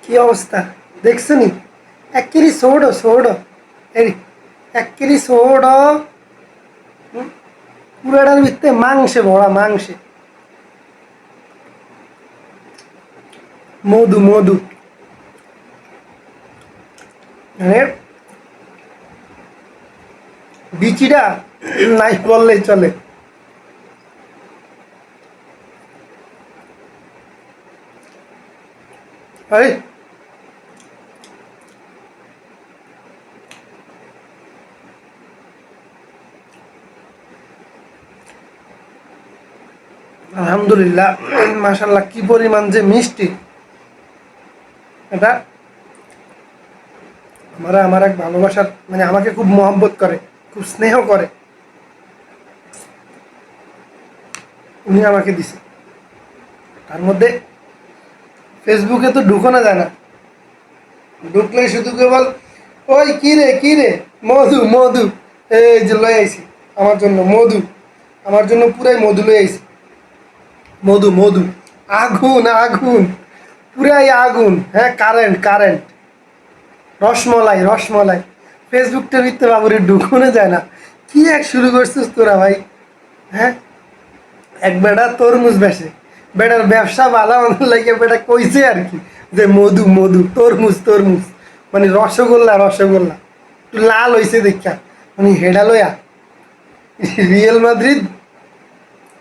কি অবস্থা দেখছো নি? একেরই সোড়ো সোড়ো এই একেরই সোড়ো পুরাটার ভিতরে মাংসে ভরা মাংসে মধু মধু মানে বিচিটা নাই বললেই চলে। আরে আলহামদুলিল্লাহ, মাশাল্লাহ কি পরিমাণ যে মিষ্টি। এটা আমার এক ভালোবাসার মানে আমাকে খুব মহব্বত করে, খুব স্নেহ করে, উনি আমাকে দিছে। তার মধ্যে ফেসবুকে তো ঢুকানো যায় না, ঢুকলে শুধু কেবল ওই কি রে মধু মধু, এই যে লয়ে আইছি আমার জন্য মধু, আমার জন্য পুরাই মধু লয়ে আইছি। মধু মধু, আগুন আগুন, পুরাই আগুন, হ্যাঁ কারেন্ট কারেন্ট, রসমলাই রসমলাই। ফেসবুকটার ভিতরে বাবুরে ঢুকানো যায় না। কি এক শুরু করছিস তোরা ভাই? হ্যাঁ, এক বেটা তরমুজ বেচে, বেটার ব্যবসা ভালো আমাদের লাগে, বেটা কইছে আর কি যে মধু মধু তরমুজ তরমুজ, মানে রসগোল্লা রসগোল্লা, একটু লাল হয়েছে দেখা, মানে হেডা লয়া রিয়েল মাদ্রিদ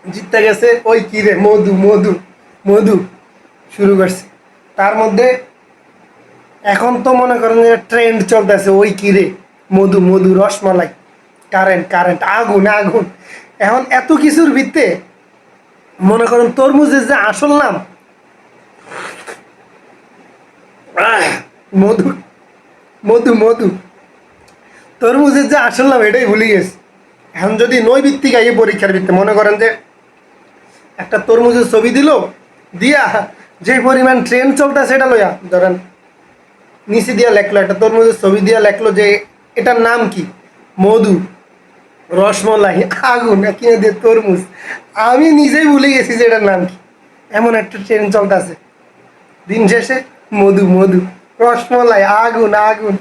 জিততে গেছে। ওই কি রে মধু মধু মধু শুরু করছে। তার মধ্যে এখন তো মনে করেন যে ট্রেন্ড চলতেছে ওই কি রে মধু মধু রসমালাই, কারেন্ট কারেন্ট, আগুন আগুন। এখন এত কিছুর ভিত্তে মনে করেন তরমুজের যে আসল নাম মধু মধু মধু, তরমুজের যে আসল নাম এটাই ভুলে গেছে। এখন যদি নৈবিত্তিক আইয়ে পরীক্ষার ভিত্তে মনে করেন যে একটা তরমুজের ছবি দিল, দিয়া যে পরিমাণ ট্রেন্ড চলতে সেটা লইয়া ধরেন নিচে দিয়া লেখলো, একটা তরমুজের ছবি দিয়া লেখলো যে এটার নাম কি, মধু রসমলাই আগুন কিনে দিয়ে তরমুজ, আমি নিজেই ভুলে গেছি যে এটার নাম কি। এমন একটা ট্রেন চলতেছে, দিন শেষে মধু মধু রসমলাই আগুন আগুন।